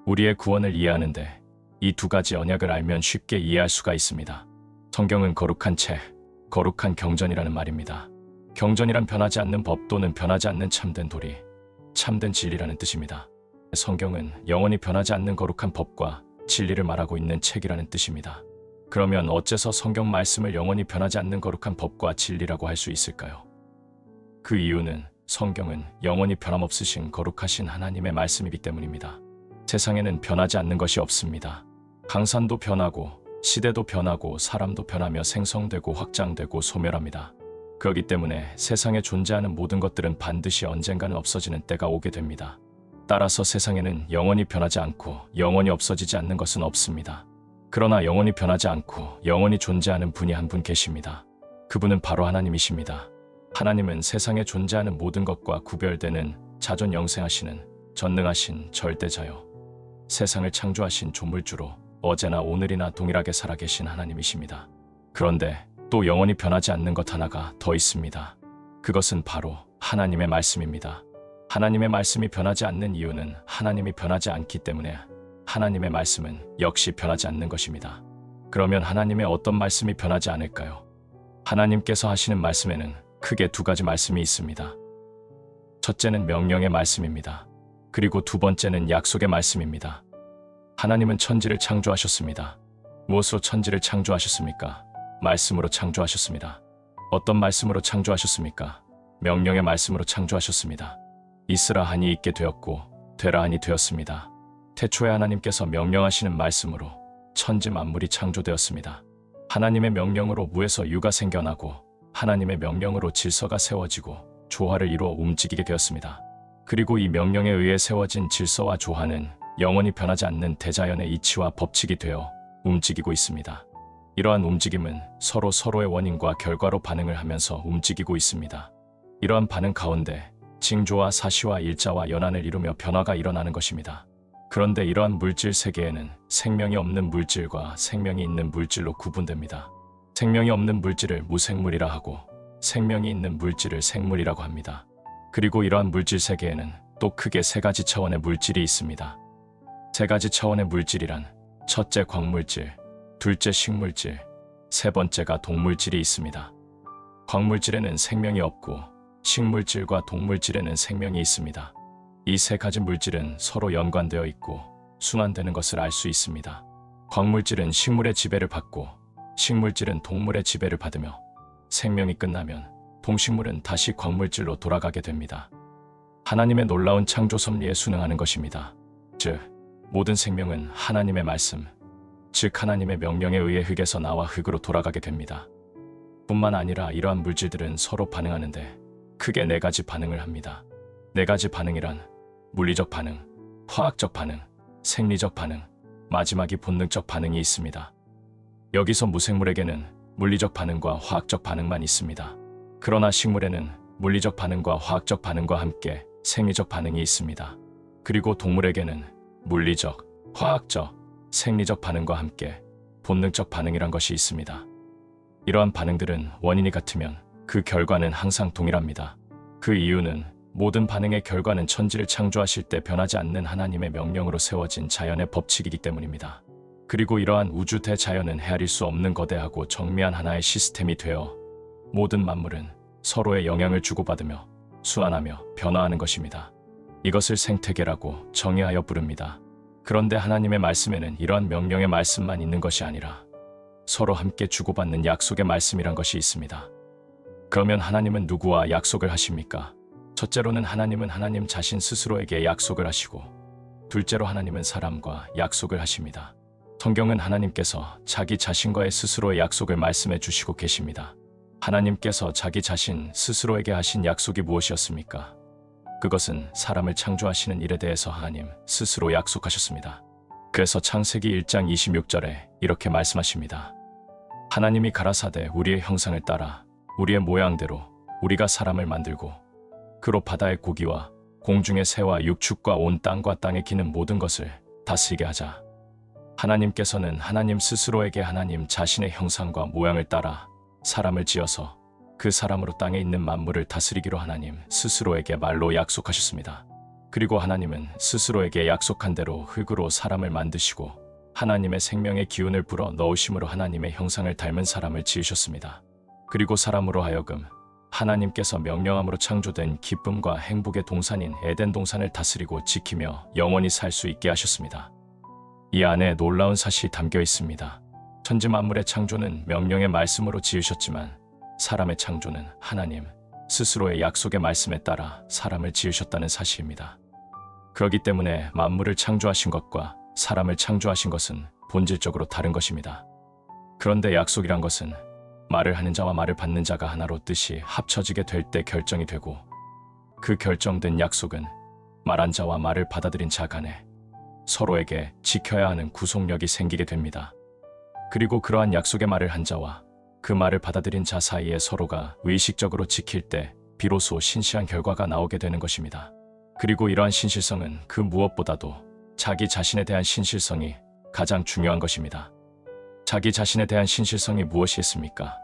우리의 구원을 이해하는데 이 두 가지 언약을 알면 쉽게 이해할 수가 있습니다. 성경은 거룩한 책, 거룩한 경전이라는 말입니다. 경전이란 변하지 않는 법 또는 변하지 않는 참된 도리, 참된 진리라는 뜻입니다. 성경은 영원히 변하지 않는 거룩한 법과 진리를 말하고 있는 책이라는 뜻입니다. 그러면 어째서 성경 말씀을 영원히 변하지 않는 거룩한 법과 진리라고 할 수 있을까요? 그 이유는 성경은 영원히 변함없으신 거룩하신 하나님의 말씀이기 때문입니다. 세상에는 변하지 않는 것이 없습니다. 강산도 변하고 시대도 변하고 사람도 변하며 생성되고 확장되고 소멸합니다. 그렇기 때문에 세상에 존재하는 모든 것들은 반드시 언젠가는 없어지는 때가 오게 됩니다. 따라서 세상에는 영원히 변하지 않고 영원히 없어지지 않는 것은 없습니다. 그러나 영원히 변하지 않고 영원히 존재하는 분이 한 분 계십니다. 그분은 바로 하나님이십니다. 하나님은 세상에 존재하는 모든 것과 구별되는 자존영생하시는 전능하신 절대자요. 세상을 창조하신 조물주로 어제나 오늘이나 동일하게 살아계신 하나님이십니다. 그런데 또 영원히 변하지 않는 것 하나가 더 있습니다. 그것은 바로 하나님의 말씀입니다. 하나님의 말씀이 변하지 않는 이유는 하나님이 변하지 않기 때문에 하나님의 말씀은 역시 변하지 않는 것입니다. 그러면 하나님의 어떤 말씀이 변하지 않을까요? 하나님께서 하시는 말씀에는 크게 두 가지 말씀이 있습니다. 첫째는 명령의 말씀입니다. 그리고 두 번째는 약속의 말씀입니다. 하나님은 천지를 창조하셨습니다. 무엇으로 천지를 창조하셨습니까? 말씀으로 창조하셨습니다. 어떤 말씀으로 창조하셨습니까? 명령의 말씀으로 창조하셨습니다. 있으라 하니 있게 되었고 되라 하니 되었습니다. 태초에 하나님께서 명령하시는 말씀으로 천지 만물이 창조되었습니다. 하나님의 명령으로 무에서 유가 생겨나고 하나님의 명령으로 질서가 세워지고 조화를 이루어 움직이게 되었습니다. 그리고 이 명령에 의해 세워진 질서와 조화는 영원히 변하지 않는 대자연의 이치와 법칙이 되어 움직이고 있습니다. 이러한 움직임은 서로의 원인과 결과로 반응을 하면서 움직이고 있습니다. 이러한 반응 가운데 징조와 사시와 일자와 연한을 이루며 변화가 일어나는 것입니다. 그런데 이러한 물질 세계에는 생명이 없는 물질과 생명이 있는 물질로 구분됩니다. 생명이 없는 물질을 무생물이라 하고 생명이 있는 물질을 생물이라고 합니다. 그리고 이러한 물질 세계에는 또 크게 세 가지 차원의 물질이 있습니다. 세 가지 차원의 물질이란 첫째 광물질, 둘째 식물질, 세 번째가 동물질이 있습니다. 광물질에는 생명이 없고 식물질과 동물질에는 생명이 있습니다. 이 세 가지 물질은 서로 연관되어 있고 순환되는 것을 알 수 있습니다. 광물질은 식물의 지배를 받고 식물질은 동물의 지배를 받으며 생명이 끝나면 동식물은 다시 광물질로 돌아가게 됩니다. 하나님의 놀라운 창조 섭리에 순응하는 것입니다. 즉, 모든 생명은 하나님의 말씀, 즉 하나님의 명령에 의해 흙에서 나와 흙으로 돌아가게 됩니다. 뿐만 아니라 이러한 물질들은 서로 반응하는데 크게 네 가지 반응을 합니다. 네 가지 반응이란 물리적 반응, 화학적 반응, 생리적 반응, 마지막이 본능적 반응이 있습니다. 여기서 무생물에게는 물리적 반응과 화학적 반응만 있습니다. 그러나 식물에는 물리적 반응과 화학적 반응과 함께 생리적 반응이 있습니다. 그리고 동물에게는 물리적, 화학적, 생리적 반응과 함께 본능적 반응이란 것이 있습니다. 이러한 반응들은 원인이 같으면 그 결과는 항상 동일합니다. 그 이유는 모든 반응의 결과는 천지를 창조하실 때 변하지 않는 하나님의 명령으로 세워진 자연의 법칙이기 때문입니다. 그리고 이러한 우주 대자연은 헤아릴 수 없는 거대하고 정밀한 하나의 시스템이 되어 모든 만물은 서로의 영향을 주고받으며 순환하며 변화하는 것입니다. 이것을 생태계라고 정의하여 부릅니다. 그런데 하나님의 말씀에는 이러한 명령의 말씀만 있는 것이 아니라 서로 함께 주고받는 약속의 말씀이란 것이 있습니다. 그러면 하나님은 누구와 약속을 하십니까? 첫째로는 하나님은 하나님 자신 스스로에게 약속을 하시고 둘째로 하나님은 사람과 약속을 하십니다. 성경은 하나님께서 자기 자신과의 스스로의 약속을 말씀해 주시고 계십니다. 하나님께서 자기 자신 스스로에게 하신 약속이 무엇이었습니까? 그것은 사람을 창조하시는 일에 대해서 하나님 스스로 약속하셨습니다. 그래서 창세기 1장 26절에 이렇게 말씀하십니다. 하나님이 가라사대 우리의 형상을 따라 우리의 모양대로 우리가 사람을 만들고 그로 바다의 고기와 공중의 새와 육축과 온 땅과 땅에 기는 모든 것을 다스리게 하자. 하나님께서는 하나님 스스로에게 하나님 자신의 형상과 모양을 따라 사람을 지어서 그 사람으로 땅에 있는 만물을 다스리기로 하나님 스스로에게 말로 약속하셨습니다. 그리고 하나님은 스스로에게 약속한 대로 흙으로 사람을 만드시고 하나님의 생명의 기운을 불어 넣으심으로 하나님의 형상을 닮은 사람을 지으셨습니다. 그리고 사람으로 하여금 하나님께서 명령함으로 창조된 기쁨과 행복의 동산인 에덴 동산을 다스리고 지키며 영원히 살 수 있게 하셨습니다. 이 안에 놀라운 사실이 담겨 있습니다. 천지 만물의 창조는 명령의 말씀으로 지으셨지만 사람의 창조는 하나님 스스로의 약속의 말씀에 따라 사람을 지으셨다는 사실입니다. 그렇기 때문에 만물을 창조하신 것과 사람을 창조하신 것은 본질적으로 다른 것입니다. 그런데 약속이란 것은 말을 하는 자와 말을 받는 자가 하나로 뜻이 합쳐지게 될 때 결정이 되고 그 결정된 약속은 말한 자와 말을 받아들인 자 간에 서로에게 지켜야 하는 구속력이 생기게 됩니다. 그리고 그러한 약속의 말을 한 자와 그 말을 받아들인 자 사이에 서로가 의식적으로 지킬 때 비로소 신실한 결과가 나오게 되는 것입니다. 그리고 이러한 신실성은 그 무엇보다도 자기 자신에 대한 신실성이 가장 중요한 것입니다. 자기 자신에 대한 신실성이 무엇이 있습니까?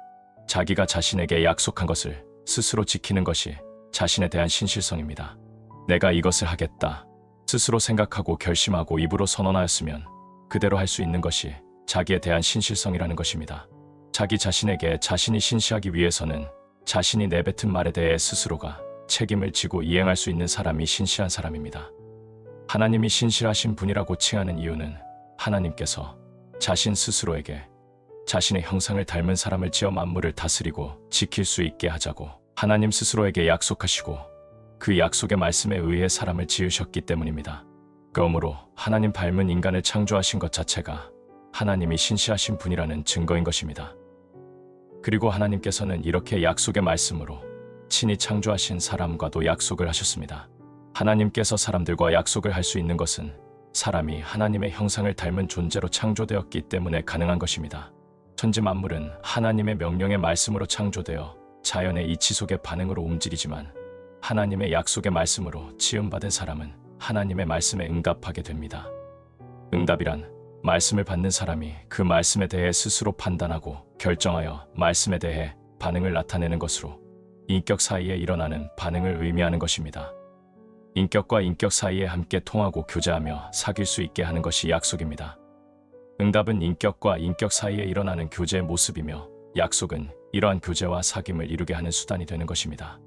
자기가 자신에게 약속한 것을 스스로 지키는 것이 자신에 대한 신실성입니다. 내가 이것을 하겠다. 스스로 생각하고 결심하고 입으로 선언하였으면 그대로 할 수 있는 것이 자기에 대한 신실성이라는 것입니다. 자기 자신에게 자신이 신실하기 위해서는 자신이 내뱉은 말에 대해 스스로가 책임을 지고 이행할 수 있는 사람이 신실한 사람입니다. 하나님이 신실하신 분이라고 칭하는 이유는 하나님께서 자신 스스로에게 자신의 형상을 닮은 사람을 지어 만물을 다스리고 지킬 수 있게 하자고 하나님 스스로에게 약속하시고 그 약속의 말씀에 의해 사람을 지으셨기 때문입니다. 그러므로 하나님 닮은 인간을 창조하신 것 자체가 하나님이 신실하신 분이라는 증거인 것입니다. 그리고 하나님께서는 이렇게 약속의 말씀으로 친히 창조하신 사람과도 약속을 하셨습니다. 하나님께서 사람들과 약속을 할 수 있는 것은 사람이 하나님의 형상을 닮은 존재로 창조되었기 때문에 가능한 것입니다. 천지 만물은 하나님의 명령의 말씀으로 창조되어 자연의 이치 속의 반응으로 움직이지만 하나님의 약속의 말씀으로 지음받은 사람은 하나님의 말씀에 응답하게 됩니다. 응답이란 말씀을 받는 사람이 그 말씀에 대해 스스로 판단하고 결정하여 말씀에 대해 반응을 나타내는 것으로 인격 사이에 일어나는 반응을 의미하는 것입니다. 인격과 인격 사이에 함께 통하고 교제하며 사귈 수 있게 하는 것이 약속입니다. 응답은 인격과 인격 사이에 일어나는 교제의 모습이며 약속은 이러한 교제와 사귐을 이루게 하는 수단이 되는 것입니다.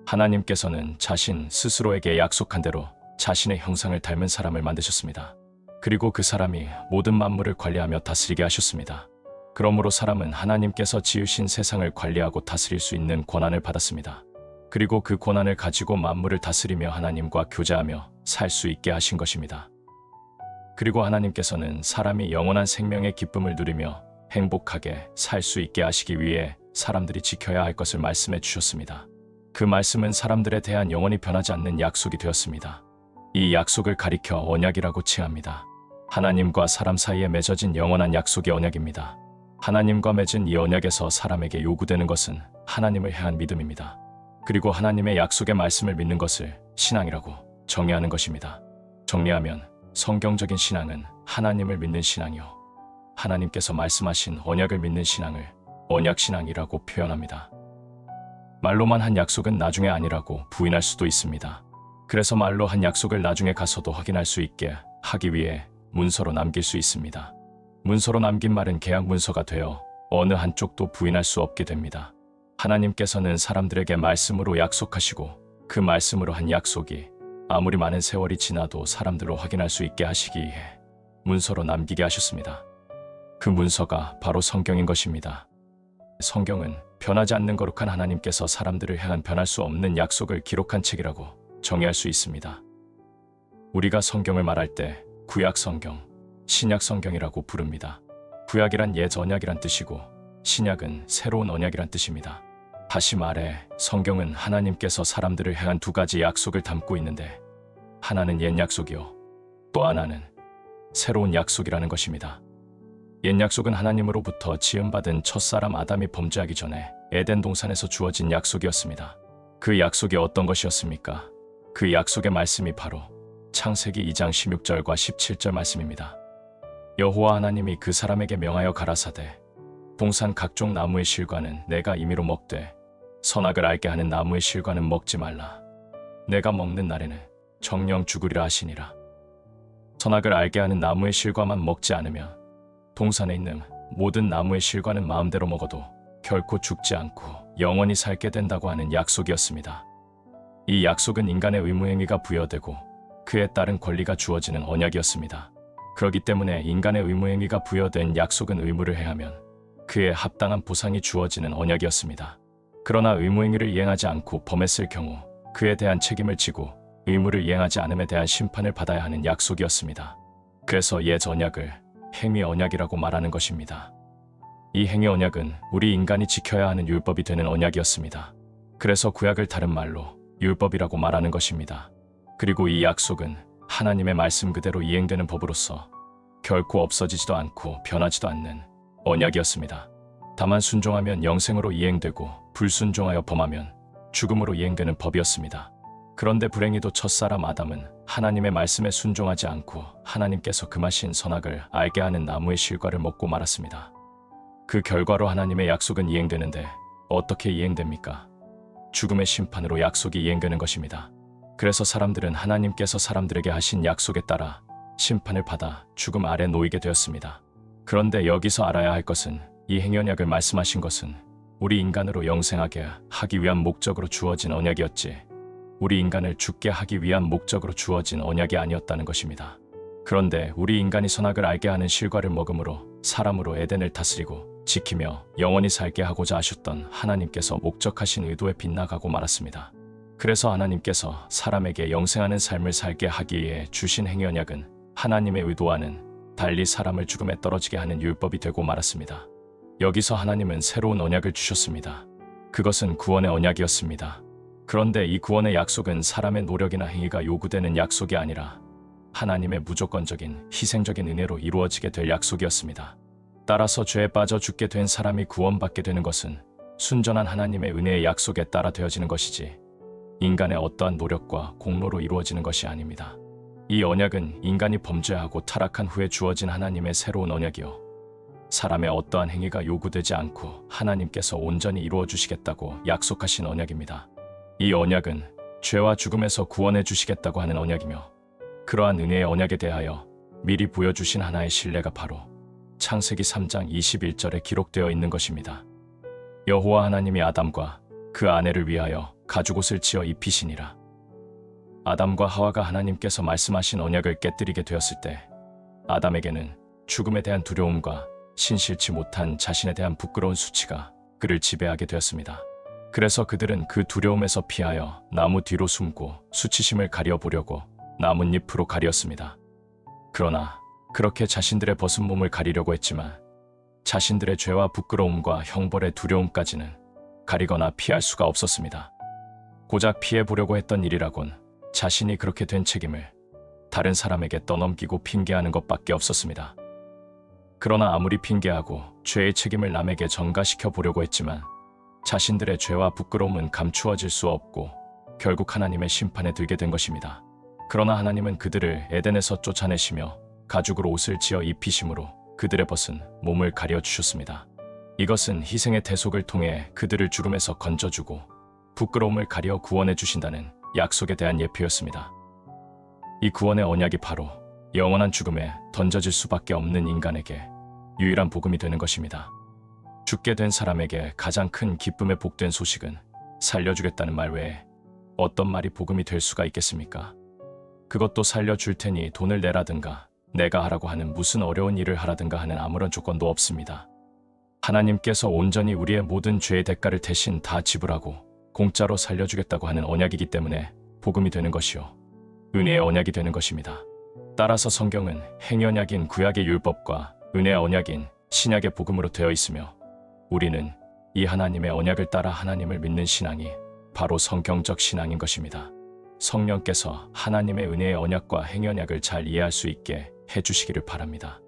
하나님께서는 자신 스스로에게 약속한 대로 자신의 형상을 닮은 사람을 만드셨습니다. 그리고 그 사람이 모든 만물을 관리하며 다스리게 하셨습니다. 그러므로 사람은 하나님께서 지으신 세상을 관리하고 다스릴 수 있는 권한을 받았습니다. 그리고 그 권한을 가지고 만물을 다스리며 하나님과 교제하며 살 수 있게 하신 것입니다. 그리고 하나님께서는 사람이 영원한 생명의 기쁨을 누리며 행복하게 살 수 있게 하시기 위해 사람들이 지켜야 할 것을 말씀해 주셨습니다. 그 말씀은 사람들에 대한 영원히 변하지 않는 약속이 되었습니다. 이 약속을 가리켜 언약이라고 칭합니다. 하나님과 사람 사이에 맺어진 영원한 약속이 언약입니다. 하나님과 맺은 이 언약에서 사람에게 요구되는 것은 하나님을 향한 믿음입니다. 그리고 하나님의 약속의 말씀을 믿는 것을 신앙이라고 정의하는 것입니다. 정리하면 성경적인 신앙은 하나님을 믿는 신앙이요 하나님께서 말씀하신 언약을 믿는 신앙을 언약신앙이라고 표현합니다. 말로만 한 약속은 나중에 아니라고 부인할 수도 있습니다. 그래서 말로 한 약속을 나중에 가서도 확인할 수 있게 하기 위해 문서로 남길 수 있습니다. 문서로 남긴 말은 계약 문서가 되어 어느 한쪽도 부인할 수 없게 됩니다. 하나님께서는 사람들에게 말씀으로 약속하시고 그 말씀으로 한 약속이 아무리 많은 세월이 지나도 사람들로 확인할 수 있게 하시기 위해 문서로 남기게 하셨습니다. 그 문서가 바로 성경인 것입니다. 성경은 변하지 않는 거룩한 하나님께서 사람들을 향한 변할 수 없는 약속을 기록한 책이라고 정의할 수 있습니다. 우리가 성경을 말할 때 구약 성경, 신약 성경이라고 부릅니다. 구약이란 옛 언약이란 뜻이고 신약은 새로운 언약이란 뜻입니다. 다시 말해 성경은 하나님께서 사람들을 향한 두 가지 약속을 담고 있는데 하나는 옛 약속이요 또 하나는 새로운 약속이라는 것입니다. 옛 약속은 하나님으로부터 지음받은 첫사람 아담이 범죄하기 전에 에덴 동산에서 주어진 약속이었습니다. 그 약속이 어떤 것이었습니까? 그 약속의 말씀이 바로 창세기 2장 16절과 17절 말씀입니다. 여호와 하나님이 그 사람에게 명하여 가라사대 동산 각종 나무의 실과는 내가 임의로 먹되 선악을 알게 하는 나무의 실과는 먹지 말라. 내가 먹는 날에는 정령 죽으리라 하시니라. 선악을 알게 하는 나무의 실과만 먹지 않으면 동산에 있는 모든 나무의 실과는 마음대로 먹어도 결코 죽지 않고 영원히 살게 된다고 하는 약속이었습니다. 이 약속은 인간의 의무행위가 부여되고 그에 따른 권리가 주어지는 언약이었습니다. 그렇기 때문에 인간의 의무행위가 부여된 약속은 의무를 행하면 그에 합당한 보상이 주어지는 언약이었습니다. 그러나 의무행위를 이행하지 않고 범했을 경우 그에 대한 책임을 지고 의무를 이행하지 않음에 대한 심판을 받아야 하는 약속이었습니다. 그래서 옛 언약을 행위 언약이라고 말하는 것입니다. 이 행위 언약은 우리 인간이 지켜야 하는 율법이 되는 언약이었습니다. 그래서 구약을 다른 말로 율법이라고 말하는 것입니다. 그리고 이 약속은 하나님의 말씀 그대로 이행되는 법으로서 결코 없어지지도 않고 변하지도 않는 언약이었습니다. 다만 순종하면 영생으로 이행되고 불순종하여 범하면 죽음으로 이행되는 법이었습니다. 그런데 불행히도 첫사람 아담은 하나님의 말씀에 순종하지 않고 하나님께서 금하신 선악을 알게 하는 나무의 실과를 먹고 말았습니다. 그 결과로 하나님의 약속은 이행되는데 어떻게 이행됩니까? 죽음의 심판으로 약속이 이행되는 것입니다. 그래서 사람들은 하나님께서 사람들에게 하신 약속에 따라 심판을 받아 죽음 아래 놓이게 되었습니다. 그런데 여기서 알아야 할 것은 이 행언약을 말씀하신 것은 우리 인간으로 영생하게 하기 위한 목적으로 주어진 언약이었지 우리 인간을 죽게 하기 위한 목적으로 주어진 언약이 아니었다는 것입니다. 그런데 우리 인간이 선악을 알게 하는 실과를 먹음으로 사람으로 에덴을 다스리고 지키며 영원히 살게 하고자 하셨던 하나님께서 목적하신 의도에 빗나가고 말았습니다. 그래서 하나님께서 사람에게 영생하는 삶을 살게 하기 위해 주신 행언약은 하나님의 의도와는 달리 사람을 죽음에 떨어지게 하는 율법이 되고 말았습니다. 여기서 하나님은 새로운 언약을 주셨습니다. 그것은 구원의 언약이었습니다. 그런데 이 구원의 약속은 사람의 노력이나 행위가 요구되는 약속이 아니라 하나님의 무조건적인 희생적인 은혜로 이루어지게 될 약속이었습니다. 따라서 죄에 빠져 죽게 된 사람이 구원받게 되는 것은 순전한 하나님의 은혜의 약속에 따라 되어지는 것이지 인간의 어떠한 노력과 공로로 이루어지는 것이 아닙니다. 이 언약은 인간이 범죄하고 타락한 후에 주어진 하나님의 새로운 언약이요 사람의 어떠한 행위가 요구되지 않고 하나님께서 온전히 이루어 주시겠다고 약속하신 언약입니다. 이 언약은 죄와 죽음에서 구원해 주시겠다고 하는 언약이며 그러한 은혜의 언약에 대하여 미리 보여주신 하나의 신뢰가 바로 창세기 3장 21절에 기록되어 있는 것입니다. 여호와 하나님이 아담과 그 아내를 위하여 가죽옷을 지어 입히시니라. 아담과 하와가 하나님께서 말씀하신 언약을 깨뜨리게 되었을 때 아담에게는 죽음에 대한 두려움과 신실치 못한 자신에 대한 부끄러운 수치가 그를 지배하게 되었습니다. 그래서 그들은 그 두려움에서 피하여 나무 뒤로 숨고 수치심을 가려보려고 나뭇잎으로 가렸습니다. 그러나 그렇게 자신들의 벗은 몸을 가리려고 했지만 자신들의 죄와 부끄러움과 형벌의 두려움까지는 가리거나 피할 수가 없었습니다. 고작 피해보려고 했던 일이라곤 자신이 그렇게 된 책임을 다른 사람에게 떠넘기고 핑계하는 것밖에 없었습니다. 그러나 아무리 핑계하고 죄의 책임을 남에게 전가시켜 보려고 했지만 자신들의 죄와 부끄러움은 감추어질 수 없고 결국 하나님의 심판에 들게 된 것입니다. 그러나 하나님은 그들을 에덴에서 쫓아내시며 가죽으로 옷을 지어 입히심으로 그들의 벗은 몸을 가려주셨습니다. 이것은 희생의 대속을 통해 그들을 죽음에서 건져주고 부끄러움을 가려 구원해 주신다는 약속에 대한 예표였습니다. 이 구원의 언약이 바로 영원한 죽음에 던져질 수밖에 없는 인간에게 유일한 복음이 되는 것입니다. 죽게 된 사람에게 가장 큰 기쁨의 복된 소식은 살려주겠다는 말 외에 어떤 말이 복음이 될 수가 있겠습니까? 그것도 살려줄 테니 돈을 내라든가 내가 하라고 하는 무슨 어려운 일을 하라든가 하는 아무런 조건도 없습니다. 하나님께서 온전히 우리의 모든 죄의 대가를 대신 다 지불하고 공짜로 살려주겠다고 하는 언약이기 때문에 복음이 되는 것이요 은혜의 언약이 되는 것입니다. 따라서 성경은 행언약인 구약의 율법과 은혜의 언약인 신약의 복음으로 되어 있으며 우리는 이 하나님의 언약을 따라 하나님을 믿는 신앙이 바로 성경적 신앙인 것입니다. 성령께서 하나님의 은혜의 언약과 행언약을 잘 이해할 수 있게 해주시기를 바랍니다.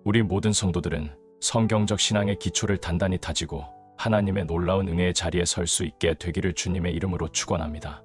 우리 모든 성도들은 성경적 신앙의 기초를 단단히 다지고 하나님의 놀라운 은혜의 자리에 설 수 있게 되기를 주님의 이름으로 축원합니다.